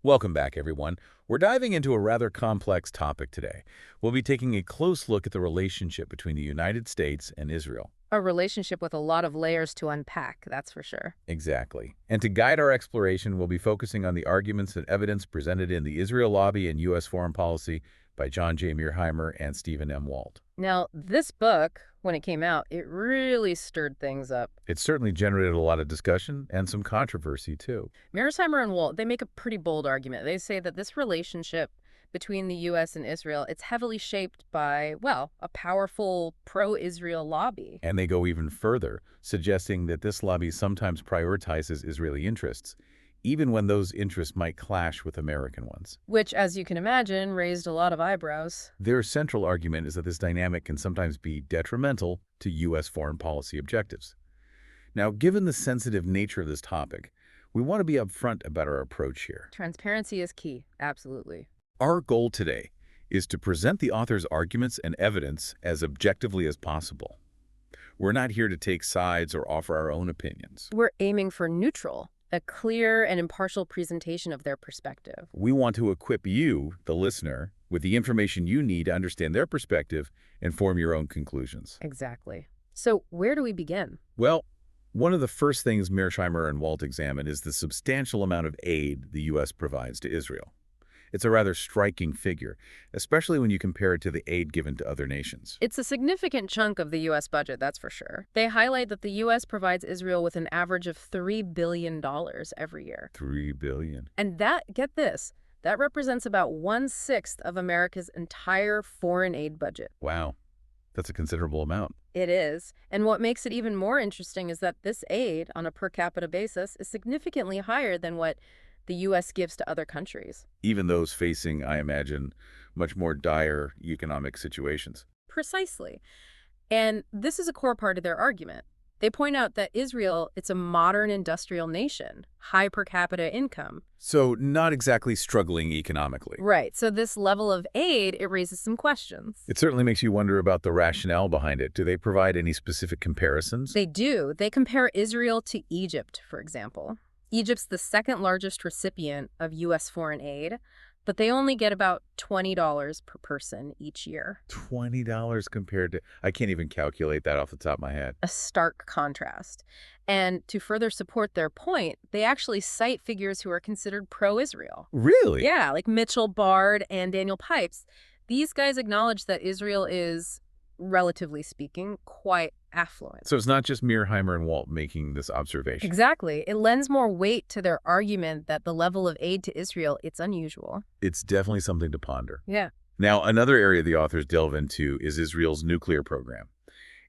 Welcome back, everyone. We're diving into a rather complex topic today. We'll be taking a close look at the relationship between the United States and Israel. A relationship with a lot of layers to unpack, that's for sure. Exactly. And to guide our exploration, we'll be focusing on the arguments and evidence presented in the Israel Lobby and U.S. Foreign Policy by John J. Mearsheimer and Stephen M. Walt. Now, this book, when it came out, it really stirred things up. It certainly generated a lot of discussion and some controversy, too. Mearsheimer and Walt, they make a pretty bold argument. They say that this relationship between the U.S. and Israel, it's heavily shaped by, well, a powerful pro-Israel lobby. And they go even further, suggesting that this lobby sometimes prioritizes Israeli interests, even when those interests might clash with American ones. Which, as you can imagine, raised a lot of eyebrows. Their central argument is that this dynamic can sometimes be detrimental to U.S. foreign policy objectives. Now, given the sensitive nature of this topic, we want to be upfront about our approach here. Transparency is key, absolutely. Our goal today is to present the author's arguments and evidence as objectively as possible. We're not here to take sides or offer our own opinions. We're aiming for neutral, a clear and impartial presentation of their perspective. We want to equip you, the listener, with the information you need to understand their perspective and form your own conclusions. Exactly. So where do we begin? Well, one of the first things Mearsheimer and Walt examine is the substantial amount of aid the U.S. provides to Israel. It's a rather striking figure, especially when you compare it to the aid given to other nations. It's a significant chunk of the U.S. budget, that's for sure. They highlight that the U.S. provides Israel with an average of $3 billion every year. $3 billion. And that, get this, that represents about 1/6 of America's entire foreign aid budget. Wow, that's a considerable amount. It is. And what makes it even more interesting is that this aid, on a per capita basis, is significantly higher than what the U.S. gives to other countries. Even those facing, I imagine, much more dire economic situations. Precisely. And this is a core part of their argument. They point out that Israel, it's a modern industrial nation, high per capita income. So not exactly struggling economically. Right. So this level of aid, it raises some questions. It certainly makes you wonder about the rationale behind it. Do they provide any specific comparisons? They do. They compare Israel to Egypt, for example. Egypt's the second largest recipient of U.S. foreign aid, but they only get about $20 per person each year. $20 compared to... I can't even calculate that off the top of my head. A stark contrast. And to further support their point, they actually cite figures who are considered pro-Israel. Really? Yeah, like Mitchell Bard and Daniel Pipes. These guys acknowledge that Israel is, relatively speaking, quite affluent. So it's not just Mearsheimer and Walt making this observation. Exactly. It lends more weight to their argument that the level of aid to Israel, it's unusual. It's definitely something to ponder. Yeah. Now, another area the authors delve into is Israel's nuclear program.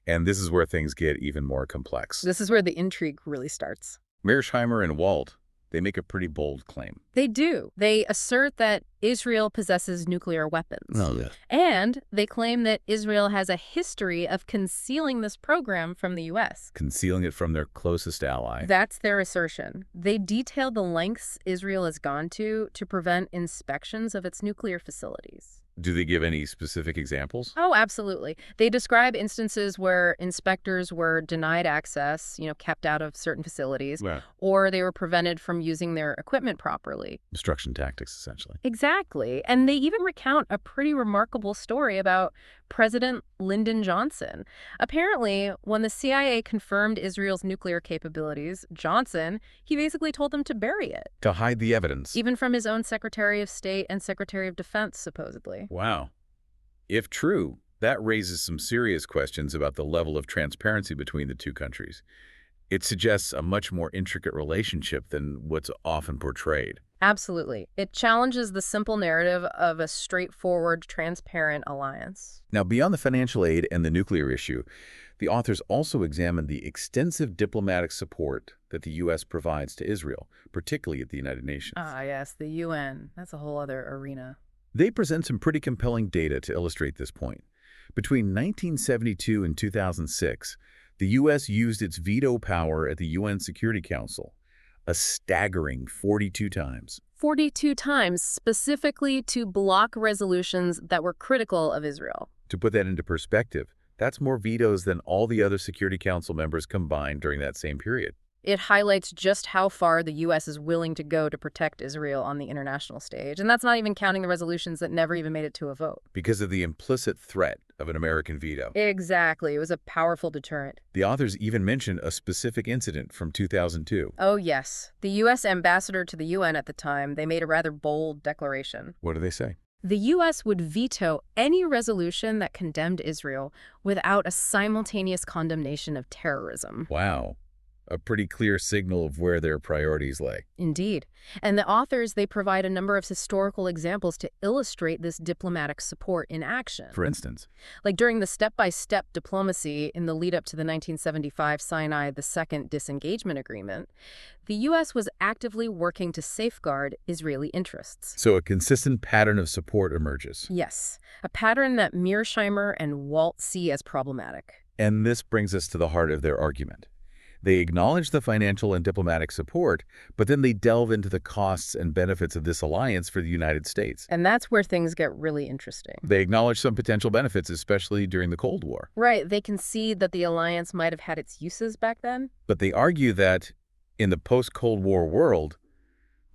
And this is where things get even more complex. This is where the intrigue really starts. Mearsheimer and Walt, they make a pretty bold claim. They do. They assert that Israel possesses nuclear weapons. Oh, yeah. And they claim that Israel has a history of concealing this program from the U.S. Concealing it from their closest ally. That's their assertion. They detail the lengths Israel has gone to prevent inspections of its nuclear facilities. Do they give any specific examples? Oh, absolutely. They describe instances where inspectors were denied access, kept out of certain facilities, or they were prevented from using their equipment properly. Obstruction tactics, essentially. Exactly. And they even recount a pretty remarkable story about President Lyndon Johnson. Apparently, when the CIA confirmed Israel's nuclear capabilities, Johnson, he basically told them to bury it. To hide the evidence. Even from his own Secretary of State and Secretary of Defense, supposedly. Wow. If true, that raises some serious questions about the level of transparency between the two countries. It suggests a much more intricate relationship than what's often portrayed. Absolutely. It challenges the simple narrative of a straightforward, transparent alliance. Now, beyond the financial aid and the nuclear issue, the authors also examine the extensive diplomatic support that the U.S. provides to Israel, particularly at the United Nations. Ah, yes, the UN. That's a whole other arena. They present some pretty compelling data to illustrate this point. Between 1972 and 2006, the U.S. used its veto power at the UN Security Council a staggering 42 times. 42 times, specifically to block resolutions that were critical of Israel. To put that into perspective, that's more vetoes than all the other Security Council members combined during that same period. It highlights just how far the U.S. is willing to go to protect Israel on the international stage. And that's not even counting the resolutions that never even made it to a vote. Because of the implicit threat of an American veto. Exactly. It was a powerful deterrent. The authors even mention a specific incident from 2002. Oh, yes. The U.S. ambassador to the UN at the time, they made a rather bold declaration. What do they say? The U.S. would veto any resolution that condemned Israel without a simultaneous condemnation of terrorism. Wow. A pretty clear signal of where their priorities lay. Indeed. And the authors, they provide a number of historical examples to illustrate this diplomatic support in action. For instance, Like during the step-by-step diplomacy in the lead-up to the 1975 Sinai II disengagement agreement, the U.S. was actively working to safeguard Israeli interests. so a consistent pattern of support emerges. Yes, a pattern that Mearsheimer and Walt see as problematic. And this brings us to the heart of their argument. They acknowledge the financial and diplomatic support, but then they delve into the costs and benefits of this alliance for the United States. And that's where things get really interesting. They acknowledge some potential benefits, especially during the Cold War. Right, they concede that the alliance might have had its uses back then. But they argue that in the post-Cold War world,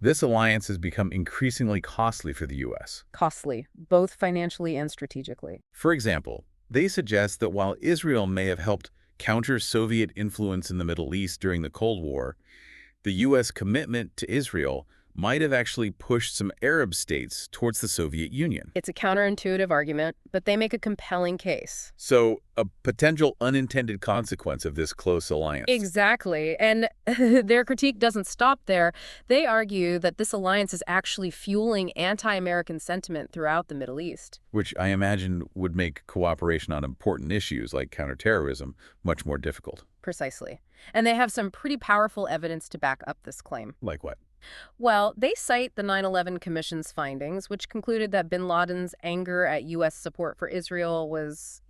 this alliance has become increasingly costly for the U.S. Costly, both financially and strategically. For example, they suggest that while Israel may have helped counter Soviet influence in the Middle East during the Cold War, the U.S. commitment to Israel might have actually pushed some Arab states towards the Soviet Union. It's a counterintuitive argument, but they make a compelling case. So, a potential unintended consequence of this close alliance. Exactly. And their critique doesn't stop there. They argue that this alliance is actually fueling anti-American sentiment throughout the Middle East. Which I imagine would make cooperation on important issues like counterterrorism much more difficult. Precisely. And they have some pretty powerful evidence to back up this claim. Like what? Well, they cite the 9/11 Commission's findings, which concluded that bin Laden's anger at U.S. support for Israel was,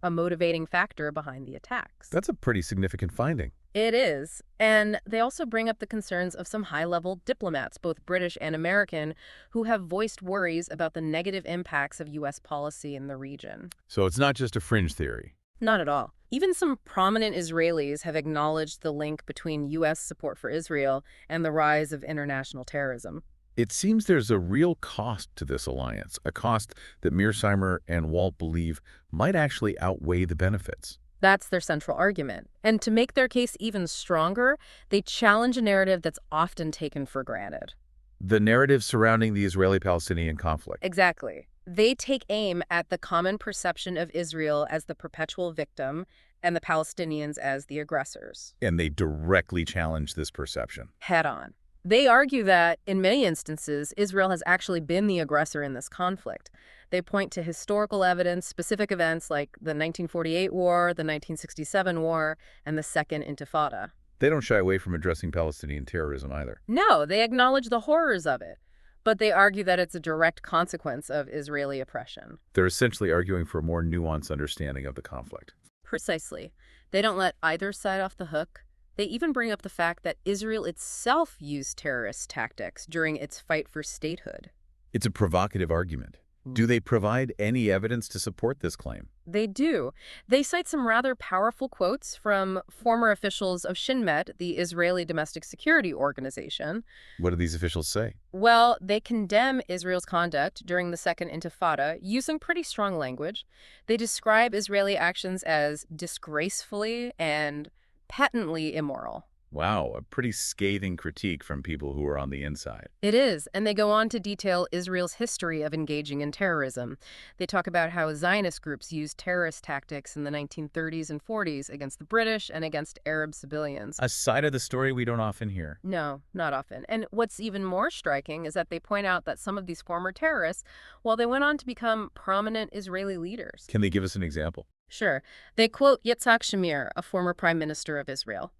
a motivating factor behind the attacks. That's a pretty significant finding. It is. And they also bring up the concerns of some high-level diplomats, both British and American, who have voiced worries about the negative impacts of U.S. policy in the region. So it's not just a fringe theory. Not at all. Even some prominent Israelis have acknowledged the link between U.S. support for Israel and the rise of international terrorism. It seems there's a real cost to this alliance, a cost that Mearsheimer and Walt believe might actually outweigh the benefits. That's their central argument. And to make their case even stronger, they challenge a narrative that's often taken for granted. The narrative surrounding the Israeli-Palestinian conflict. Exactly. They take aim at the common perception of Israel as the perpetual victim and the Palestinians as the aggressors. And they directly challenge this perception. Head on. They argue that, in many instances, Israel has actually been the aggressor in this conflict. They point to historical evidence, specific events like the 1948 war, the 1967 war, and the Second Intifada. They don't shy away from addressing Palestinian terrorism either. No, they acknowledge the horrors of it, but they argue that it's a direct consequence of Israeli oppression. They're essentially arguing for a more nuanced understanding of the conflict. Precisely. They don't let either side off the hook. They even bring up the fact that Israel itself used terrorist tactics during its fight for statehood. It's a provocative argument. Do they provide any evidence to support this claim? They do. They cite some rather powerful quotes from former officials of Shin Bet, the Israeli domestic security organization. What do these officials say? Well, they condemn Israel's conduct during the Second Intifada using pretty strong language. They describe Israeli actions as disgracefully and patently immoral. Wow, a pretty scathing critique from people who are on the inside. It is, and they go on to detail Israel's history of engaging in terrorism. They talk about how Zionist groups used terrorist tactics in the 1930s and 40s against the British and against Arab civilians. A side of the story we don't often hear. No, not often. And what's even more striking is that they point out that some of these former terrorists, well, they went on to become prominent Israeli leaders. Can they give us an example? Sure. They quote Yitzhak Shamir, a former prime minister of Israel.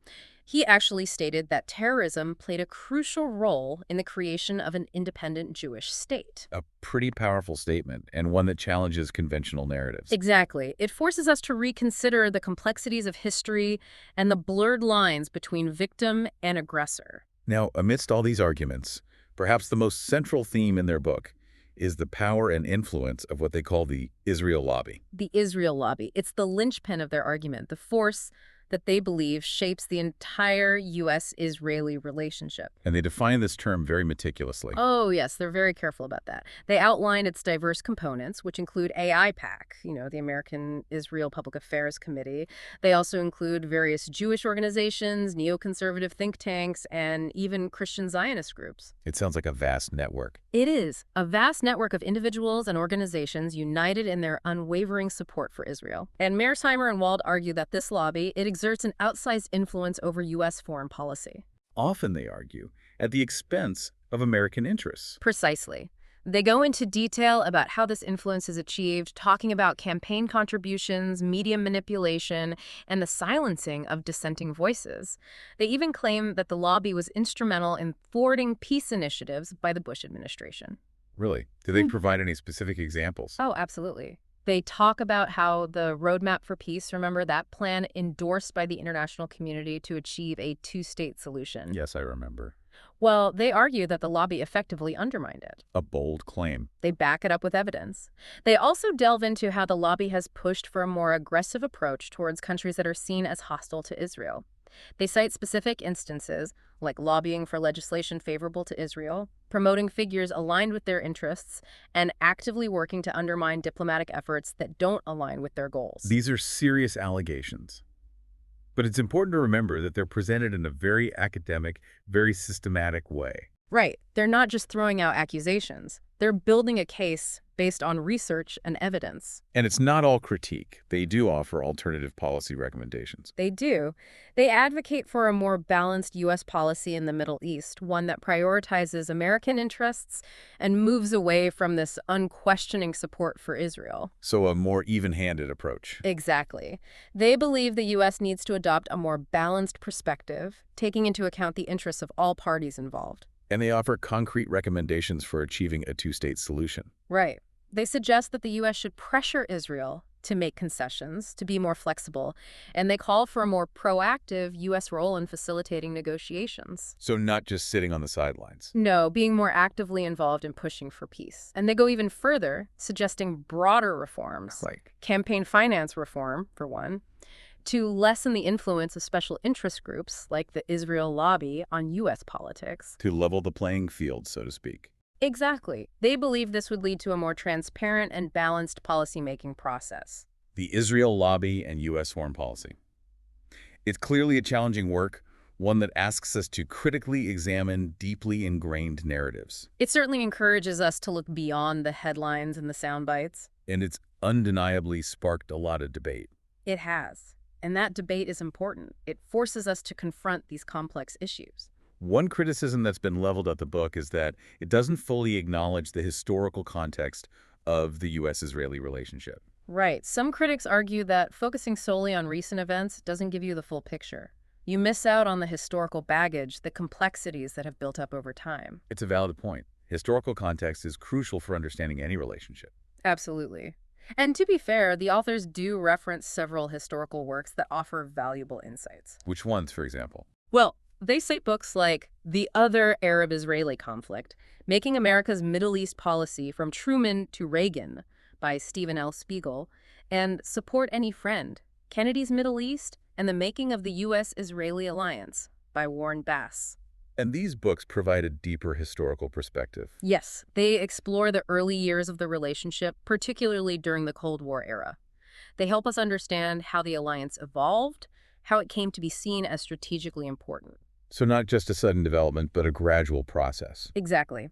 He actually stated that terrorism played a crucial role in the creation of an independent Jewish state. A pretty powerful statement, and one that challenges conventional narratives. Exactly. It forces us to reconsider the complexities of history and the blurred lines between victim and aggressor. Now, amidst all these arguments, perhaps the most central theme in their book is the power and influence of what they call the Israel lobby. The Israel lobby. It's the linchpin of their argument, the force that they believe shapes the entire U.S.-Israeli relationship. And they define this term very meticulously. Oh, yes, they're very careful about that. They outline its diverse components, which include AIPAC, the American Israel Public Affairs Committee. They also include various Jewish organizations, neoconservative think tanks, and even Christian Zionist groups. It sounds like a vast network. It is a vast network of individuals and organizations united in their unwavering support for Israel. And Mearsheimer-Walt argue that this lobby, it exerts an outsized influence over U.S. foreign policy. Often, they argue, at the expense of American interests. Precisely. They go into detail about how this influence is achieved, talking about campaign contributions, media manipulation, and the silencing of dissenting voices. They even claim that the lobby was instrumental in thwarting peace initiatives by the Bush administration. Really? Do they provide any specific examples? Oh, absolutely. They talk about how the Roadmap for Peace, remember that plan endorsed by the international community to achieve a two-state solution? Yes, I remember. Well, they argue that the lobby effectively undermined it. A bold claim. They back it up with evidence. They also delve into how the lobby has pushed for a more aggressive approach towards countries that are seen as hostile to Israel. They cite specific instances, like lobbying for legislation favorable to Israel, promoting figures aligned with their interests, and actively working to undermine diplomatic efforts that don't align with their goals. These are serious allegations. But it's important to remember that they're presented in a very academic, very systematic way. Right. They're not just throwing out accusations. They're building a case based on research and evidence. And it's not all critique. They do offer alternative policy recommendations. They do. They advocate for a more balanced U.S. policy in the Middle East, one that prioritizes American interests and moves away from this unquestioning support for Israel. So a more even-handed approach. Exactly. They believe the U.S. needs to adopt a more balanced perspective, taking into account the interests of all parties involved. And they offer concrete recommendations for achieving a two-state solution. Right. They suggest that the U.S. should pressure Israel to make concessions, to be more flexible, and they call for a more proactive U.S. role in facilitating negotiations. So not just sitting on the sidelines. No, being more actively involved in pushing for peace. And they go even further, suggesting broader reforms, Like campaign finance reform, for one, to lessen the influence of special interest groups like the Israel lobby on U.S. politics. to level the playing field, so to speak. Exactly. They believe this would lead to a more transparent and balanced policymaking process. The Israel lobby and U.S. foreign policy. It's clearly a challenging work, one that asks us to critically examine deeply ingrained narratives. It certainly encourages us to look beyond the headlines and the sound bites. And it's undeniably sparked a lot of debate. It has. And that debate is important. It forces us to confront these complex issues. One criticism that's been leveled at the book is that it doesn't fully acknowledge the historical context of the U.S.-Israeli relationship. Right. Some critics argue that focusing solely on recent events doesn't give you the full picture. You miss out on the historical baggage, the complexities that have built up over time. It's a valid point. Historical context is crucial for understanding any relationship. Absolutely. And to be fair, the authors do reference several historical works that offer valuable insights. Which ones, for example? Well, they cite books like The Other Arab-Israeli Conflict, Making America's Middle East Policy from Truman to Reagan by Stephen L. Spiegel, and Support Any Friend, Kennedy's Middle East and the Making of the U.S.-Israeli Alliance by Warren Bass. And these books provide a deeper historical perspective. Yes, they explore the early years of the relationship, particularly during the Cold War era. They help us understand how the alliance evolved, how it came to be seen as strategically important. So not just a sudden development, but a gradual process. Exactly.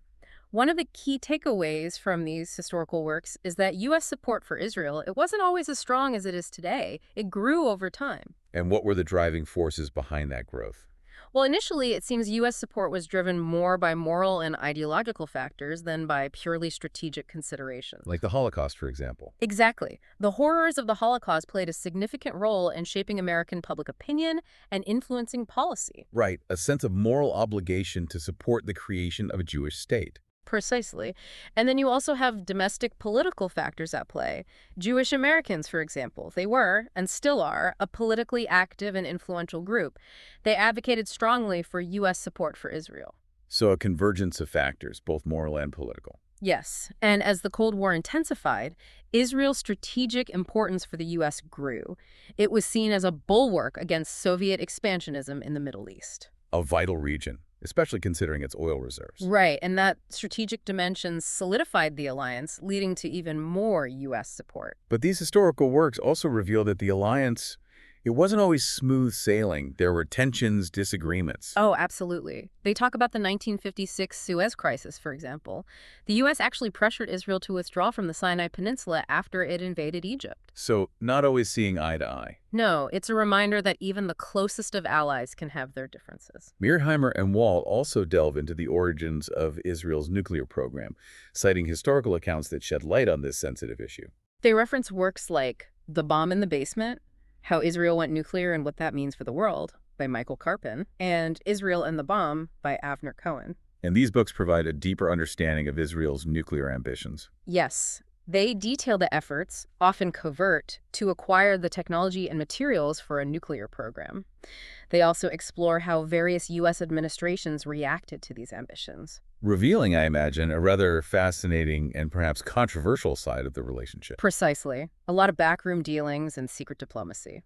One of the key takeaways from these historical works is that U.S. support for Israel, it wasn't always as strong as it is today. It grew over time. And what were the driving forces behind that growth? Well, initially, it seems U.S. support was driven more by moral and ideological factors than by purely strategic considerations. Like the Holocaust, for example. Exactly. The horrors of the Holocaust played a significant role in shaping American public opinion and influencing policy. Right, a sense of moral obligation to support the creation of a Jewish state. Precisely. And then you also have domestic political factors at play. Jewish Americans, for example, they were, and still are, a politically active and influential group. They advocated strongly for U.S. support for Israel. So a convergence of factors, both moral and political. Yes, and as the Cold War intensified, Israel's strategic importance for the U.S. grew. It was seen as a bulwark against Soviet expansionism in the Middle East. A vital region, especially considering its oil reserves. Right, and that strategic dimension solidified the alliance, leading to even more U.S. support. But these historical works also reveal that the alliance, it wasn't always smooth sailing. There were tensions, disagreements. Oh, absolutely. They talk about the 1956 Suez Crisis, for example. The U.S. actually pressured Israel to withdraw from the Sinai Peninsula after it invaded Egypt. So not always seeing eye to eye. No, it's a reminder that even the closest of allies can have their differences. Mearsheimer and Walt also delve into the origins of Israel's nuclear program, citing historical accounts that shed light on this sensitive issue. They reference works like The Bomb in the Basement, How Israel Went Nuclear and What That Means for the World by Michael Karpin, and Israel and the Bomb by Avner Cohen. And these books provide a deeper understanding of Israel's nuclear ambitions. Yes, they detail the efforts, often covert, to acquire the technology and materials for a nuclear program. They also explore how various U.S. administrations reacted to these ambitions. Revealing, I imagine, a rather fascinating and perhaps controversial side of the relationship. Precisely. A lot of backroom dealings and secret diplomacy.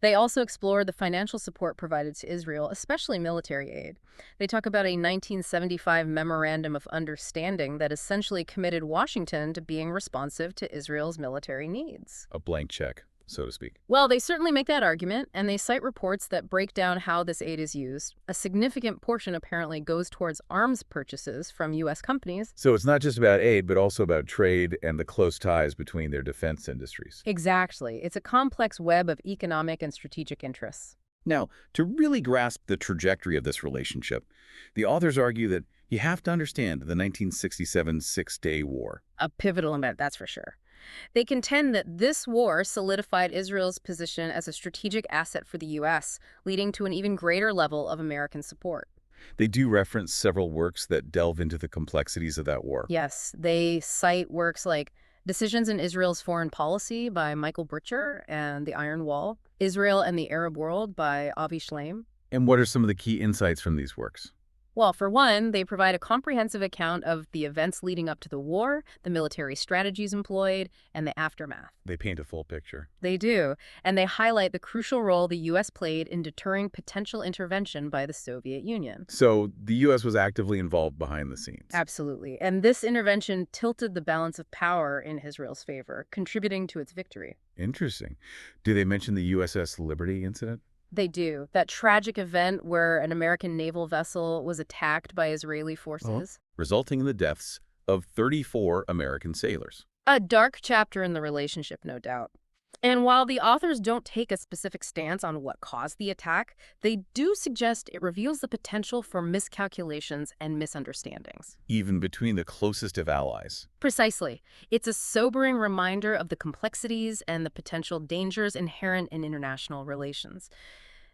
They also explore the financial support provided to Israel, especially military aid. They talk about a 1975 Memorandum of Understanding that essentially committed Washington to being responsive to Israel's military needs. A blank check, so to speak. Well, they certainly make that argument, and they cite reports that break down how this aid is used. A significant portion apparently goes towards arms purchases from U.S. companies. So it's not just about aid, but also about trade and the close ties between their defense industries. Exactly. It's a complex web of economic and strategic interests. Now, to really grasp the trajectory of this relationship, the authors argue that you have to understand the 1967 Six-Day War. A pivotal event, that's for sure. They contend that this war solidified Israel's position as a strategic asset for the U.S., leading to an even greater level of American support. They do reference several works that delve into the complexities of that war. Yes, they cite works like Decisions in Israel's Foreign Policy by Michael Butcher and The Iron Wall, Israel and the Arab World by Avi Shlaim. And what are some of the key insights from these works? Well, for one, they provide a comprehensive account of the events leading up to the war, the military strategies employed, and the aftermath. They paint a full picture. They do, and they highlight the crucial role the U.S. played in deterring potential intervention by the Soviet Union. So the U.S. was actively involved behind the scenes. Absolutely, and this intervention tilted the balance of power in Israel's favor, contributing to its victory. Interesting. Do they mention the USS Liberty incident? They do. That tragic event where an American naval vessel was attacked by Israeli forces. Resulting in the deaths of 34 American sailors. A dark chapter in the relationship, no doubt. And while the authors don't take a specific stance on what caused the attack, they do suggest it reveals the potential for miscalculations and misunderstandings. Even between the closest of allies. Precisely. It's a sobering reminder of the complexities and the potential dangers inherent in international relations.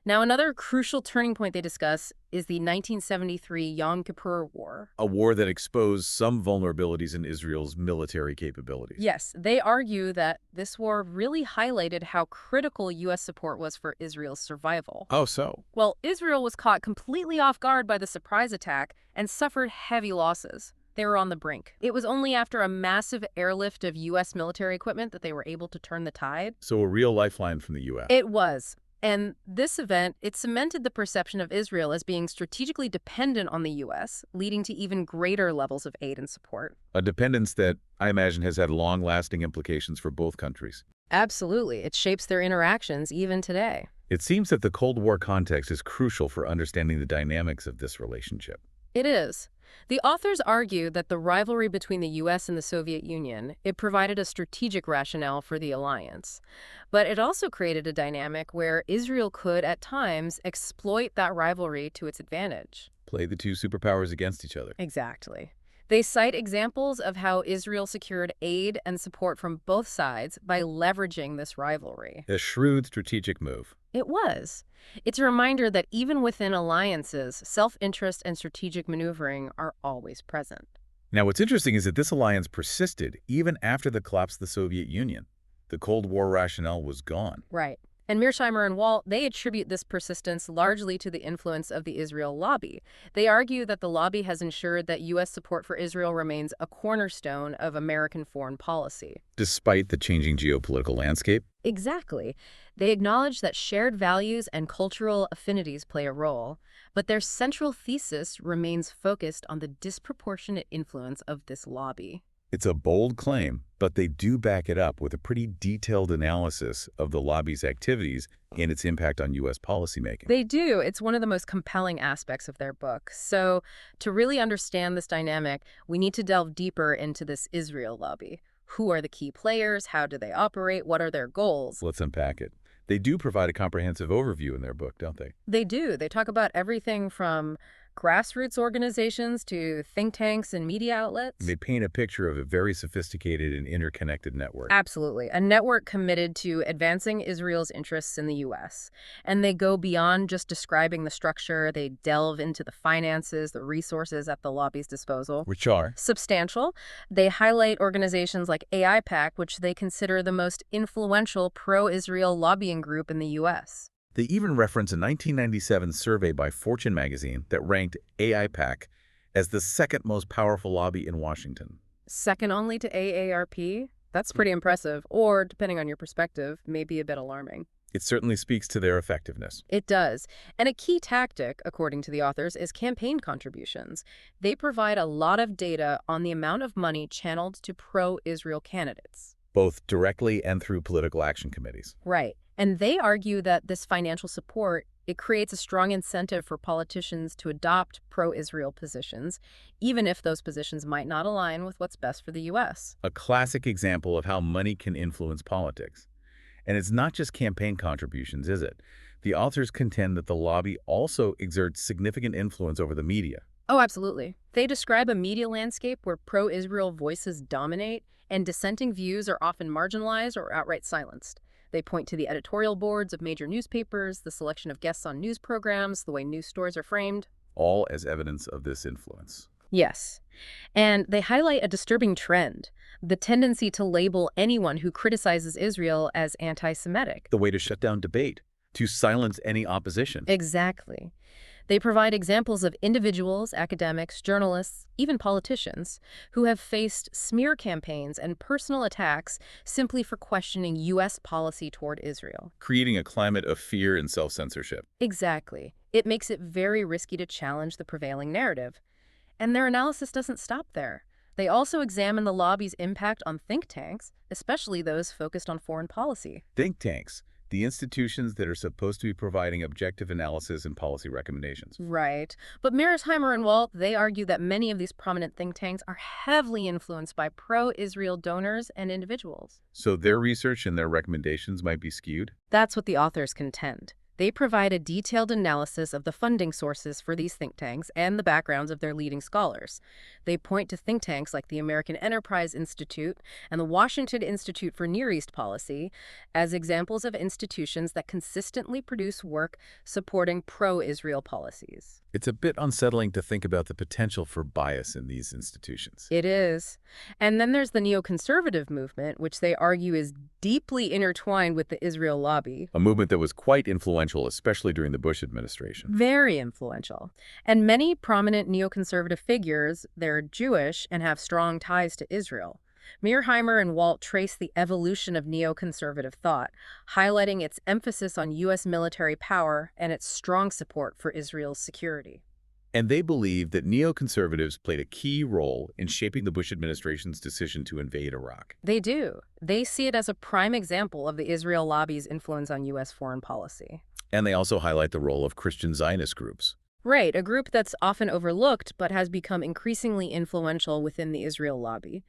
Now, another crucial turning point they discuss is the 1973 Yom Kippur War. A war that exposed some vulnerabilities in Israel's military capabilities. Yes, they argue that this war really highlighted how critical U.S. support was for Israel's survival. Oh, so? Well, Israel was caught completely off guard by the surprise attack and suffered heavy losses. They were on the brink. It was only after a massive airlift of U.S. military equipment that they were able to turn the tide. So a real lifeline from the U.S. It was. And this event, it cemented the perception of Israel as being strategically dependent on the U.S., leading to even greater levels of aid and support. A dependence that, I imagine, has had long-lasting implications for both countries. Absolutely. It shapes their interactions even today. It seems that the Cold War context is crucial for understanding the dynamics of this relationship. It is. The authors argue that the rivalry between the U.S. and the Soviet Union, it provided a strategic rationale for the alliance. But it also created a dynamic where Israel could, at times, exploit that rivalry to its advantage. Play the two superpowers against each other. Exactly. They cite examples of how Israel secured aid and support from both sides by leveraging this rivalry. A shrewd strategic move. It was. It's a reminder that even within alliances, self-interest and strategic maneuvering are always present. Now, what's interesting is that this alliance persisted even after the collapse of the Soviet Union. The Cold War rationale was gone. Right. And Mearsheimer and Walt, they attribute this persistence largely to the influence of the Israel lobby. They argue that the lobby has ensured that U.S. support for Israel remains a cornerstone of American foreign policy. Despite the changing geopolitical landscape? Exactly. They acknowledge that shared values and cultural affinities play a role, but their central thesis remains focused on the disproportionate influence of this lobby. It's a bold claim, but they do back it up with a pretty detailed analysis of the lobby's activities and its impact on U.S. policymaking. They do. It's one of the most compelling aspects of their book. So, to really understand this dynamic, we need to delve deeper into this Israel lobby. Who are the key players? How do they operate? What are their goals? Let's unpack it. They do provide a comprehensive overview in their book, don't they? They do. They talk about everything from grassroots organizations to think tanks and media outlets. They paint a picture of a very sophisticated and interconnected network. Absolutely. A network committed to advancing Israel's interests in the U.S. And they go beyond just describing the structure. They delve into the finances, the resources at the lobby's disposal. Which are? Substantial. They highlight organizations like AIPAC, which they consider the most influential pro-Israel lobbying group in the U.S. They even reference a 1997 survey by Fortune magazine that ranked AIPAC as the second most powerful lobby in Washington. Second only to AARP? That's pretty impressive, or, depending on your perspective, maybe a bit alarming. It certainly speaks to their effectiveness. It does. And a key tactic, according to the authors, is campaign contributions. They provide a lot of data on the amount of money channeled to pro-Israel candidates. Both directly and through political action committees. Right. And they argue that this financial support, it creates a strong incentive for politicians to adopt pro-Israel positions, even if those positions might not align with what's best for the U.S. A classic example of how money can influence politics. And it's not just campaign contributions, is it? The authors contend that the lobby also exerts significant influence over the media. Oh, absolutely. They describe a media landscape where pro-Israel voices dominate and dissenting views are often marginalized or outright silenced. They point to the editorial boards of major newspapers, the selection of guests on news programs, the way news stories are framed. All as evidence of this influence. Yes. And they highlight a disturbing trend, the tendency to label anyone who criticizes Israel as anti-Semitic. The way to shut down debate, to silence any opposition. Exactly. They provide examples of individuals, academics, journalists, even politicians, who have faced smear campaigns and personal attacks simply for questioning U.S. policy toward Israel. Creating a climate of fear and self-censorship. Exactly. It makes it very risky to challenge the prevailing narrative. And their analysis doesn't stop there. They also examine the lobby's impact on think tanks, especially those focused on foreign policy. Think tanks. The institutions that are supposed to be providing objective analysis and policy recommendations. Right. But Mearsheimer and Walt, they argue that many of these prominent think tanks are heavily influenced by pro-Israel donors and individuals. So their research and their recommendations might be skewed? That's what the authors contend. They provide a detailed analysis of the funding sources for these think tanks and the backgrounds of their leading scholars. They point to think tanks like the American Enterprise Institute and the Washington Institute for Near East Policy as examples of institutions that consistently produce work supporting pro-Israel policies. It's a bit unsettling to think about the potential for bias in these institutions. It is. And then there's the neoconservative movement, which they argue is deeply intertwined with the Israel lobby. A movement that was quite influential, especially during the Bush administration. Very influential. And many prominent neoconservative figures, they're Jewish and have strong ties to Israel. Mearsheimer and Walt trace the evolution of neoconservative thought, highlighting its emphasis on U.S. military power and its strong support for Israel's security. And they believe that neoconservatives played a key role in shaping the Bush administration's decision to invade Iraq. They do. They see it as a prime example of the Israel lobby's influence on U.S. foreign policy. And they also highlight the role of Christian Zionist groups. Right, a group that's often overlooked but has become increasingly influential within the Israel lobby.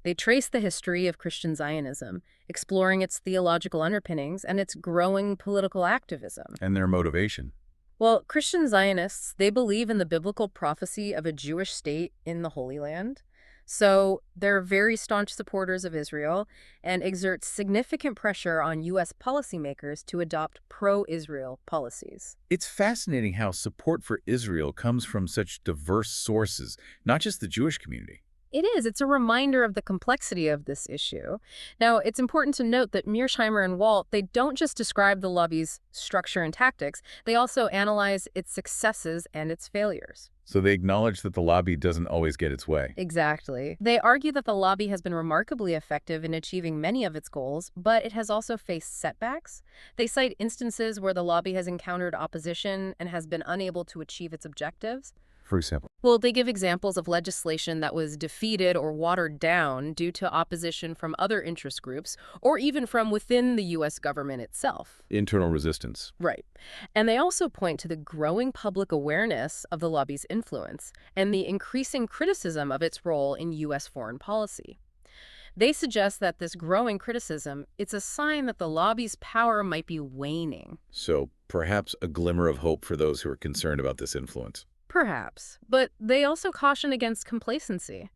They trace the history of Christian Zionism, exploring its theological underpinnings and its growing political activism. And their motivation. Well, Christian Zionists, they believe in the biblical prophecy of a Jewish state in the Holy Land. So they're very staunch supporters of Israel and exert significant pressure on U.S. policymakers to adopt pro-Israel policies. It's fascinating how support for Israel comes from such diverse sources, not just the Jewish community. It is. It's a reminder of the complexity of this issue. Now, it's important to note that Mearsheimer and Walt, they don't just describe the lobby's structure and tactics, they also analyze its successes and its failures. So they acknowledge that the lobby doesn't always get its way. Exactly. They argue that the lobby has been remarkably effective in achieving many of its goals, but it has also faced setbacks. They cite instances where the lobby has encountered opposition and has been unable to achieve its objectives. For example, Well, they give examples of legislation that was defeated or watered down due to opposition from other interest groups, or even from within the U.S. government itself. internal resistance. Right. And they also point to the growing public awareness of the lobby's influence and the increasing criticism of its role in U.S. foreign policy. They suggest that this growing criticism, it's a sign that the lobby's power might be waning. So perhaps a glimmer of hope for those who are concerned about this influence. Perhaps. But they also caution against complacency.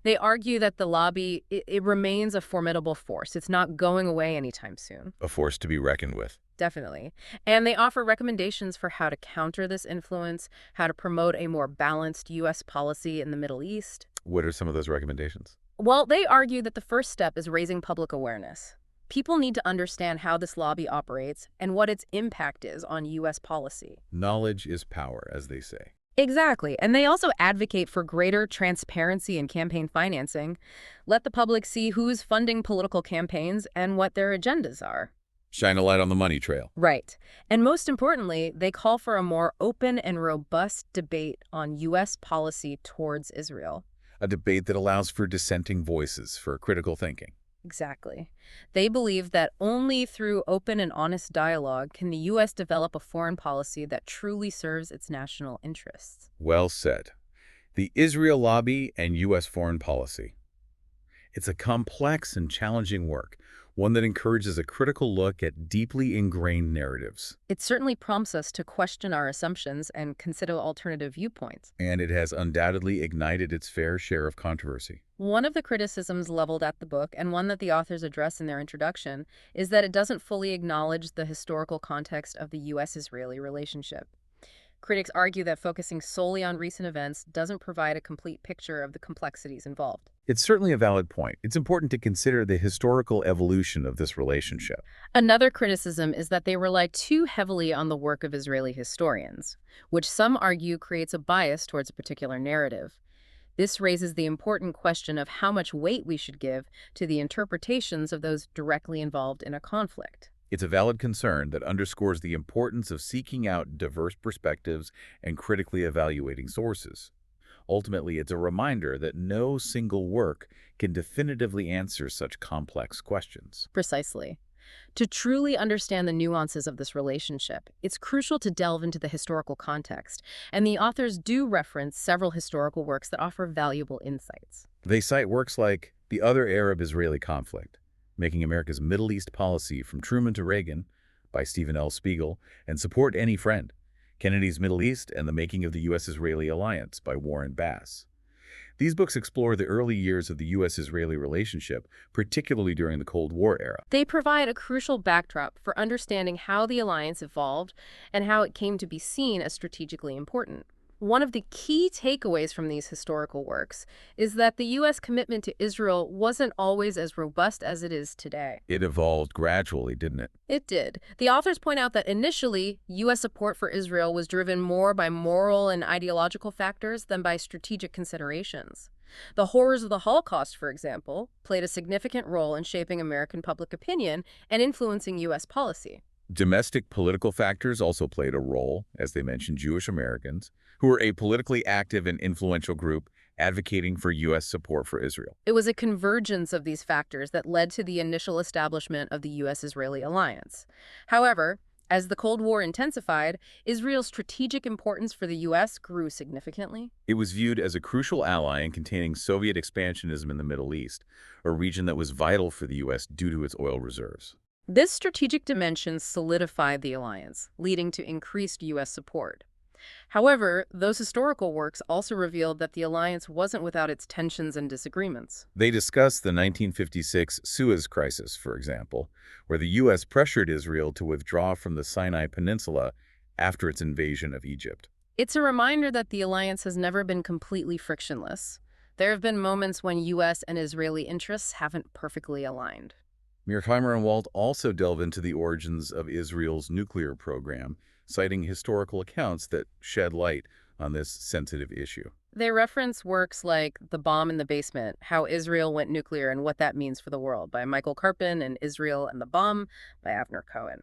They argue that the lobby, it remains a formidable force. It's not going away anytime soon. A force to be reckoned with. Definitely. And they offer recommendations for how to counter this influence, how to promote a more balanced U.S. policy in the Middle East. What are some of those recommendations? Well, they argue that the first step is raising public awareness. People need to understand how this lobby operates and what its impact is on U.S. policy. Knowledge is power, as they say. Exactly. And they also advocate for greater transparency in campaign financing. Let the public see who's funding political campaigns and what their agendas are. Shine a light on the money trail. Right. And most importantly, they call for a more open and robust debate on U.S. policy towards Israel. A debate that allows for dissenting voices, for critical thinking. Exactly. They believe that only through open and honest dialogue can the U.S. develop a foreign policy that truly serves its national interests. Well said. The Israel lobby and U.S. foreign policy. It's a complex and challenging work, one that encourages a critical look at deeply ingrained narratives. It certainly prompts us to question our assumptions and consider alternative viewpoints. And it has undoubtedly ignited its fair share of controversy. One of the criticisms leveled at the book, and one that the authors address in their introduction, is that it doesn't fully acknowledge the historical context of the U.S.-Israeli relationship. Critics argue that focusing solely on recent events doesn't provide a complete picture of the complexities involved. It's certainly a valid point. It's important to consider the historical evolution of this relationship. Another criticism is that they rely too heavily on the work of Israeli historians, which some argue creates a bias towards a particular narrative. This raises the important question of how much weight we should give to the interpretations of those directly involved in a conflict. It's a valid concern that underscores the importance of seeking out diverse perspectives and critically evaluating sources. Ultimately, it's a reminder that no single work can definitively answer such complex questions. Precisely. To truly understand the nuances of this relationship, it's crucial to delve into the historical context, and the authors do reference several historical works that offer valuable insights. They cite works like The Other Arab-Israeli Conflict, Making America's Middle East Policy from Truman to Reagan by Stephen L. Spiegel, and Support Any Friend, Kennedy's Middle East and the Making of the U.S.-Israeli Alliance by Warren Bass. These books explore the early years of the U.S.-Israeli relationship, particularly during the Cold War era. They provide a crucial backdrop for understanding how the alliance evolved and how it came to be seen as strategically important. One of the key takeaways from these historical works is that the U.S. commitment to Israel wasn't always as robust as it is today. It evolved gradually, didn't it? It did. The authors point out that initially, U.S. support for Israel was driven more by moral and ideological factors than by strategic considerations. The horrors of the Holocaust, for example, played a significant role in shaping American public opinion and influencing U.S. policy. Domestic political factors also played a role, as they mentioned Jewish Americans, who were a politically active and influential group advocating for U.S. support for Israel. It was a convergence of these factors that led to the initial establishment of the U.S.-Israeli alliance. However, as the Cold War intensified, Israel's strategic importance for the U.S. grew significantly. It was viewed as a crucial ally in containing Soviet expansionism in the Middle East, a region that was vital for the U.S. due to its oil reserves. This strategic dimension solidified the alliance, leading to increased U.S. support. However, those historical works also revealed that the alliance wasn't without its tensions and disagreements. They discussed the 1956 Suez Crisis, for example, where the U.S. pressured Israel to withdraw from the Sinai Peninsula after its invasion of Egypt. It's a reminder that the alliance has never been completely frictionless. There have been moments when U.S. and Israeli interests haven't perfectly aligned. Mearsheimer-Walt also delve into the origins of Israel's nuclear program, citing historical accounts that shed light on this sensitive issue. They reference works like The Bomb in the Basement, How Israel Went Nuclear and What That Means for the World by Michael Karpin and Israel and the Bomb by Avner Cohen.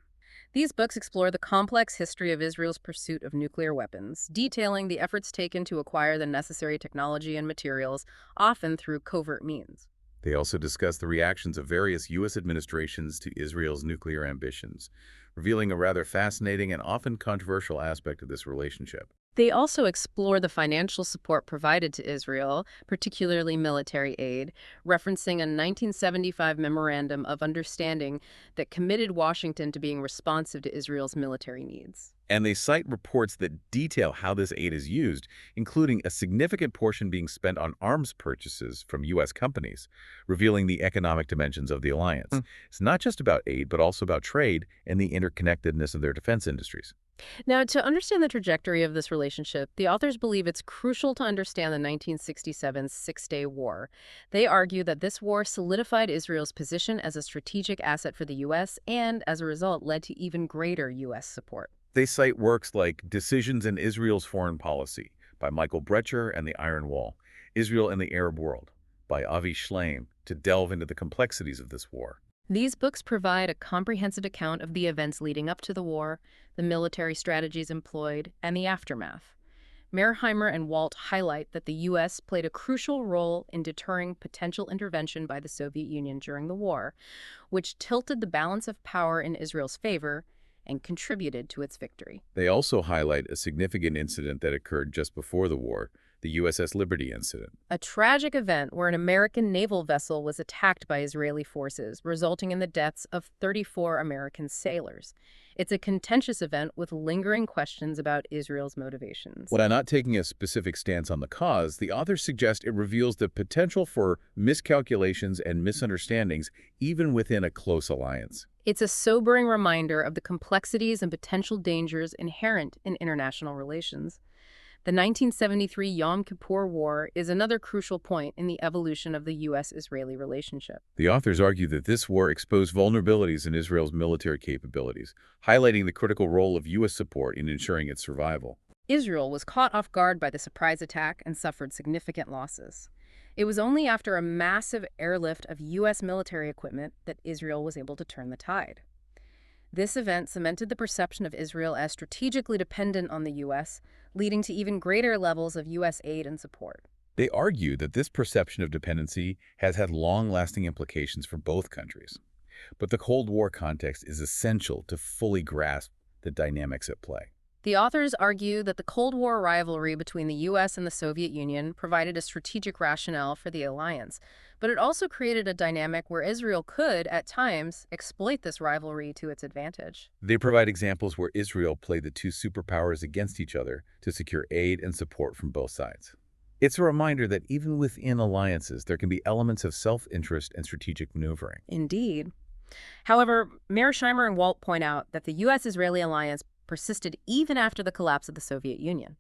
These books explore the complex history of Israel's pursuit of nuclear weapons, detailing the efforts taken to acquire the necessary technology and materials, often through covert means. They also discuss the reactions of various U.S. administrations to Israel's nuclear ambitions, revealing a rather fascinating and often controversial aspect of this relationship. They also explore the financial support provided to Israel, particularly military aid, referencing a 1975 Memorandum of Understanding that committed Washington to being responsive to Israel's military needs. And they cite reports that detail how this aid is used, including a significant portion being spent on arms purchases from U.S. companies, revealing the economic dimensions of the alliance. It's not just about aid, but also about trade and the interconnectedness of their defense industries. Now, to understand the trajectory of this relationship, the authors believe it's crucial to understand the 1967 Six-Day War. They argue that this war solidified Israel's position as a strategic asset for the U.S. and, as a result, led to even greater U.S. support. They cite works like Decisions in Israel's Foreign Policy by Michael Brecher and the Iron Wall, Israel and the Arab World by Avi Shleim to delve into the complexities of this war. These books provide a comprehensive account of the events leading up to the war, the military strategies employed, and the aftermath. Mearsheimer and Walt highlight that the U.S. played a crucial role in deterring potential intervention by the Soviet Union during the war, which tilted the balance of power in Israel's favor and contributed to its victory. They also highlight a significant incident that occurred just before the war, the USS Liberty incident. A tragic event where an American naval vessel was attacked by Israeli forces, resulting in the deaths of 34 American sailors. It's a contentious event with lingering questions about Israel's motivations. While not taking a specific stance on the cause, the authors suggest it reveals the potential for miscalculations and misunderstandings even within a close alliance. It's a sobering reminder of the complexities and potential dangers inherent in international relations. The 1973 Yom Kippur War is another crucial point in the evolution of the U.S.-Israeli relationship. The authors argue that this war exposed vulnerabilities in Israel's military capabilities, highlighting the critical role of U.S. support in ensuring its survival. Israel was caught off guard by the surprise attack and suffered significant losses. It was only after a massive airlift of U.S. military equipment that Israel was able to turn the tide. This event cemented the perception of Israel as strategically dependent on the U.S., leading to even greater levels of U.S. aid and support. They argue that this perception of dependency has had long-lasting implications for both countries. But the Cold War context is essential to fully grasp the dynamics at play. The authors argue that the Cold War rivalry between the U.S. and the Soviet Union provided a strategic rationale for the alliance, but it also created a dynamic where Israel could, at times, exploit this rivalry to its advantage. They provide examples where Israel played the two superpowers against each other to secure aid and support from both sides. It's a reminder that even within alliances, there can be elements of self-interest and strategic maneuvering. Indeed. However, Mearsheimer and Walt point out that the U.S.-Israeli alliance persisted even after the collapse of the Soviet Union.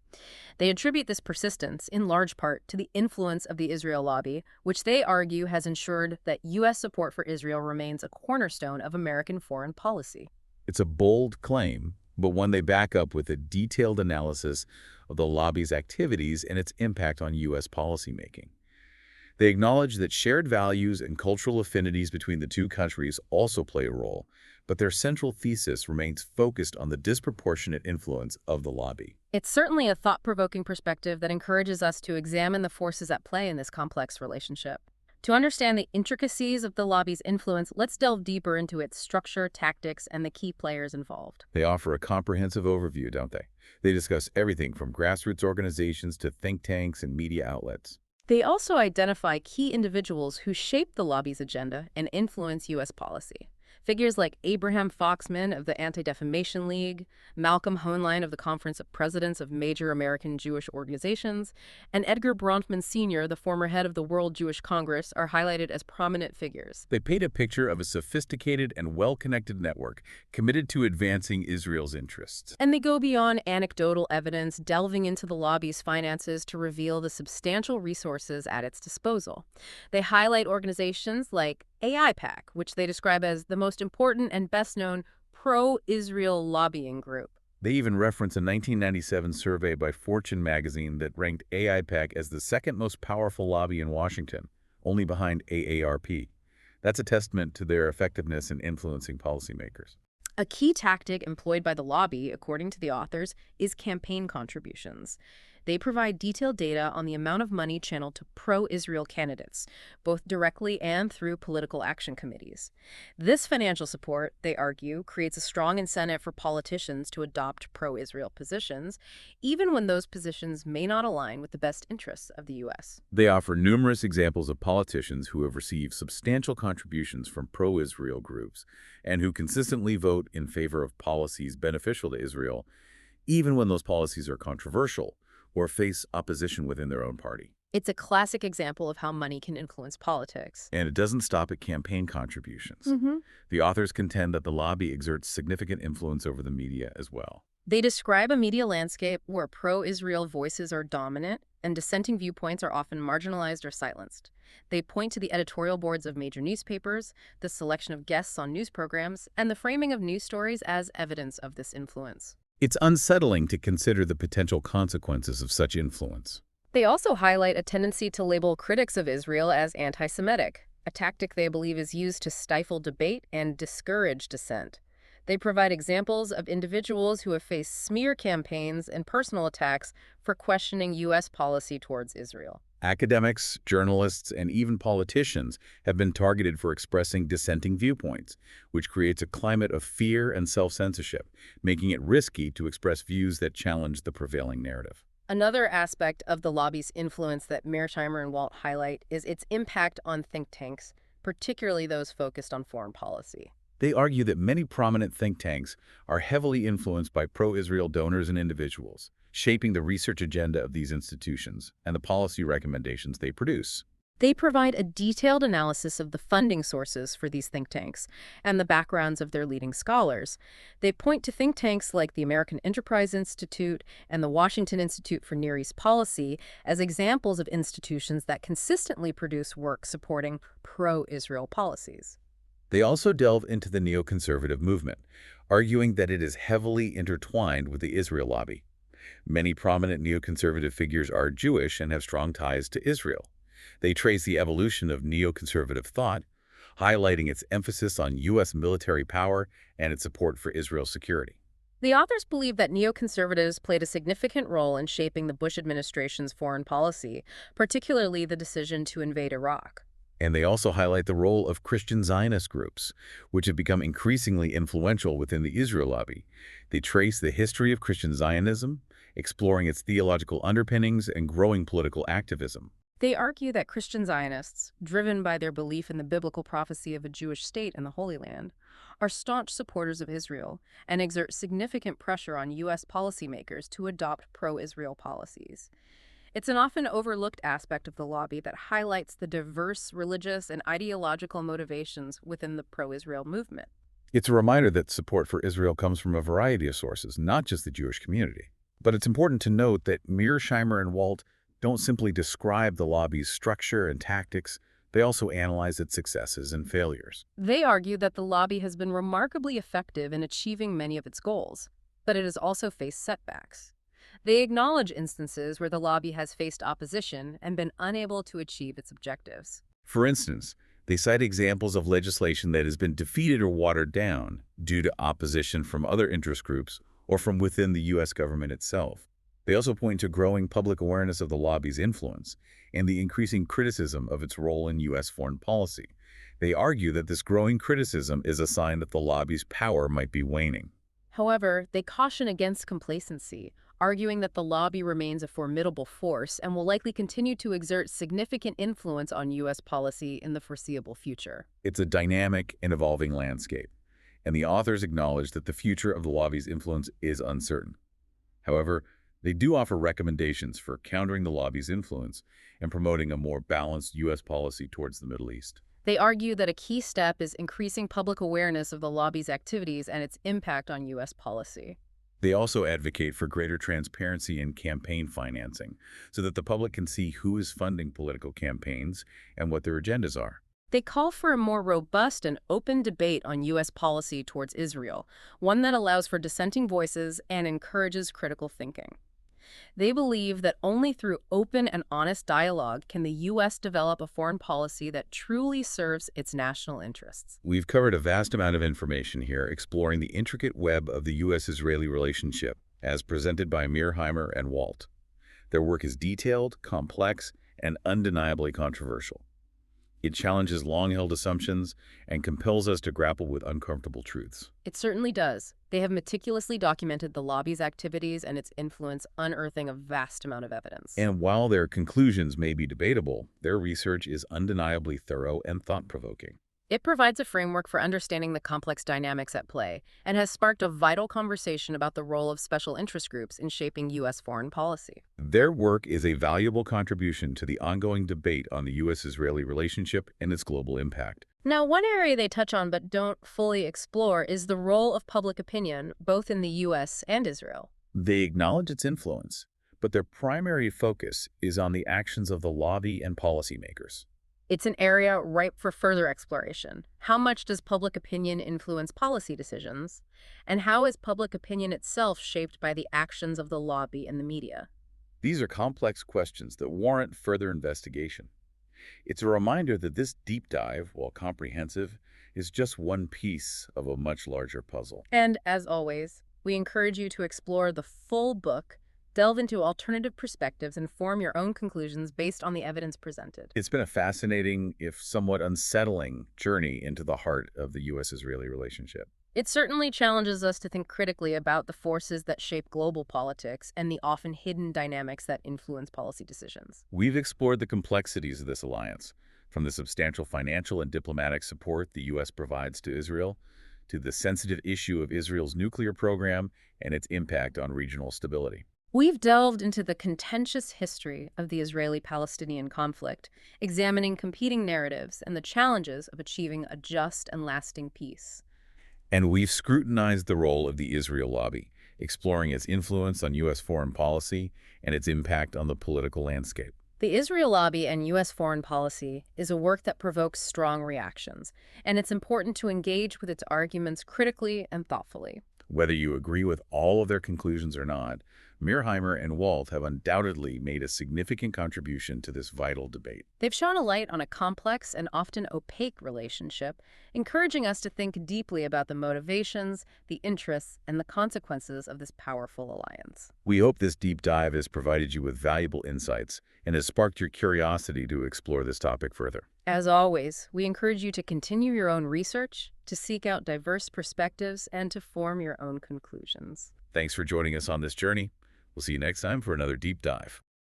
They attribute this persistence, in large part, to the influence of the Israel lobby, which they argue has ensured that U.S. support for Israel remains a cornerstone of American foreign policy. It's a bold claim, but one they back up with a detailed analysis of the lobby's activities and its impact on U.S. policymaking. They acknowledge that shared values and cultural affinities between the two countries also play a role, but their central thesis remains focused on the disproportionate influence of the lobby. It's certainly a thought-provoking perspective that encourages us to examine the forces at play in this complex relationship. To understand the intricacies of the lobby's influence, let's delve deeper into its structure, tactics, and the key players involved. They offer a comprehensive overview, don't they? They discuss everything from grassroots organizations to think tanks and media outlets. They also identify key individuals who shape the lobby's agenda and influence U.S. policy. Figures like Abraham Foxman of the Anti-Defamation League, Malcolm Hoenlein of the Conference of Presidents of Major American Jewish Organizations, and Edgar Bronfman Sr., the former head of the World Jewish Congress, are highlighted as prominent figures. They paint a picture of a sophisticated and well-connected network committed to advancing Israel's interests. And they go beyond anecdotal evidence, delving into the lobby's finances to reveal the substantial resources at its disposal. They highlight organizations like AIPAC, which they describe as the most important and best-known pro-Israel lobbying group. They even reference a 1997 survey by Fortune magazine that ranked AIPAC as the second most powerful lobby in Washington, only behind AARP. That's a testament to their effectiveness in influencing policymakers. A key tactic employed by the lobby, according to the authors, is campaign contributions. They provide detailed data on the amount of money channeled to pro-Israel candidates, both directly and through political action committees. This financial support, they argue, creates a strong incentive for politicians to adopt pro-Israel positions, even when those positions may not align with the best interests of the U.S. They offer numerous examples of politicians who have received substantial contributions from pro-Israel groups and who consistently vote in favor of policies beneficial to Israel, even when those policies are controversial or face opposition within their own party. It's a classic example of how money can influence politics. And it doesn't stop at campaign contributions. Mm-hmm. The authors contend that the lobby exerts significant influence over the media as well. They describe a media landscape where pro-Israel voices are dominant and dissenting viewpoints are often marginalized or silenced. They point to the editorial boards of major newspapers, the selection of guests on news programs, and the framing of news stories as evidence of this influence. It's unsettling to consider the potential consequences of such influence. They also highlight a tendency to label critics of Israel as anti-Semitic, a tactic they believe is used to stifle debate and discourage dissent. They provide examples of individuals who have faced smear campaigns and personal attacks for questioning U.S. policy towards Israel. Academics, journalists, and even politicians have been targeted for expressing dissenting viewpoints, which creates a climate of fear and self-censorship, making it risky to express views that challenge the prevailing narrative. Another aspect of the lobby's influence that Mearsheimer and Walt highlight is its impact on think tanks, particularly those focused on foreign policy. They argue that many prominent think tanks are heavily influenced by pro-Israel donors and individuals, shaping the research agenda of these institutions and the policy recommendations they produce. They provide a detailed analysis of the funding sources for these think tanks and the backgrounds of their leading scholars. They point to think tanks like the American Enterprise Institute and the Washington Institute for Near East Policy as examples of institutions that consistently produce work supporting pro-Israel policies. They also delve into the neoconservative movement, arguing that it is heavily intertwined with the Israel lobby. Many prominent neoconservative figures are Jewish and have strong ties to Israel. They trace the evolution of neoconservative thought, highlighting its emphasis on U.S. military power and its support for Israel's security. The authors believe that neoconservatives played a significant role in shaping the Bush administration's foreign policy, particularly the decision to invade Iraq. And they also highlight the role of Christian Zionist groups, which have become increasingly influential within the Israel lobby. They trace the history of Christian Zionism, exploring its theological underpinnings and growing political activism. They argue that Christian Zionists, driven by their belief in the biblical prophecy of a Jewish state in the Holy Land, are staunch supporters of Israel and exert significant pressure on U.S. policymakers to adopt pro-Israel policies. It's an often overlooked aspect of the lobby that highlights the diverse religious and ideological motivations within the pro-Israel movement. It's a reminder that support for Israel comes from a variety of sources, not just the Jewish community. But it's important to note that Mearsheimer and Walt don't simply describe the lobby's structure and tactics, they also analyze its successes and failures. They argue that the lobby has been remarkably effective in achieving many of its goals, but it has also faced setbacks. They acknowledge instances where the lobby has faced opposition and been unable to achieve its objectives. For instance, they cite examples of legislation that has been defeated or watered down due to opposition from other interest groups or from within the U.S. government itself. They also point to growing public awareness of the lobby's influence and the increasing criticism of its role in U.S. foreign policy. They argue that this growing criticism is a sign that the lobby's power might be waning. However, they caution against complacency, arguing that the lobby remains a formidable force and will likely continue to exert significant influence on U.S. policy in the foreseeable future. It's a dynamic and evolving landscape, and the authors acknowledge that the future of the lobby's influence is uncertain. However, they do offer recommendations for countering the lobby's influence and promoting a more balanced U.S. policy towards the Middle East. They argue that a key step is increasing public awareness of the lobby's activities and its impact on U.S. policy. They also advocate for greater transparency in campaign financing so that the public can see who is funding political campaigns and what their agendas are. They call for a more robust and open debate on U.S. policy towards Israel, one that allows for dissenting voices and encourages critical thinking. They believe that only through open and honest dialogue can the U.S. develop a foreign policy that truly serves its national interests. We've covered a vast amount of information here exploring the intricate web of the U.S.-Israeli relationship as presented by Mearsheimer-Walt. Their work is detailed, complex, and undeniably controversial. It challenges long-held assumptions and compels us to grapple with uncomfortable truths. It certainly does. They have meticulously documented the lobby's activities and its influence, unearthing a vast amount of evidence. And while their conclusions may be debatable, their research is undeniably thorough and thought-provoking. It provides a framework for understanding the complex dynamics at play and has sparked a vital conversation about the role of special interest groups in shaping U.S. foreign policy. Their work is a valuable contribution to the ongoing debate on the U.S.-Israeli relationship and its global impact. Now, one area they touch on but don't fully explore is the role of public opinion, both in the U.S. and Israel. They acknowledge its influence, but their primary focus is on the actions of the lobby and policymakers. It's an area ripe for further exploration. How much does public opinion influence policy decisions? And how is public opinion itself shaped by the actions of the lobby and the media? These are complex questions that warrant further investigation. It's a reminder that this deep dive, while comprehensive, is just one piece of a much larger puzzle. And as always, we encourage you to explore the full book, delve into alternative perspectives, and form your own conclusions based on the evidence presented. It's been a fascinating, if somewhat unsettling, journey into the heart of the U.S.-Israeli relationship. It certainly challenges us to think critically about the forces that shape global politics and the often hidden dynamics that influence policy decisions. We've explored the complexities of this alliance, from the substantial financial and diplomatic support the U.S. provides to Israel, to the sensitive issue of Israel's nuclear program and its impact on regional stability. We've delved into the contentious history of the Israeli-Palestinian conflict, examining competing narratives and the challenges of achieving a just and lasting peace. And we've scrutinized the role of the Israel lobby, exploring its influence on U.S. foreign policy and its impact on the political landscape. The Israel lobby and U.S. foreign policy is a work that provokes strong reactions, and it's important to engage with its arguments critically and thoughtfully. Whether you agree with all of their conclusions or not, Mearsheimer-Walt have undoubtedly made a significant contribution to this vital debate. They've shone a light on a complex and often opaque relationship, encouraging us to think deeply about the motivations, the interests, and the consequences of this powerful alliance. We hope this deep dive has provided you with valuable insights and has sparked your curiosity to explore this topic further. As always, we encourage you to continue your own research, to seek out diverse perspectives, and to form your own conclusions. Thanks for joining us on this journey. We'll see you next time for another deep dive.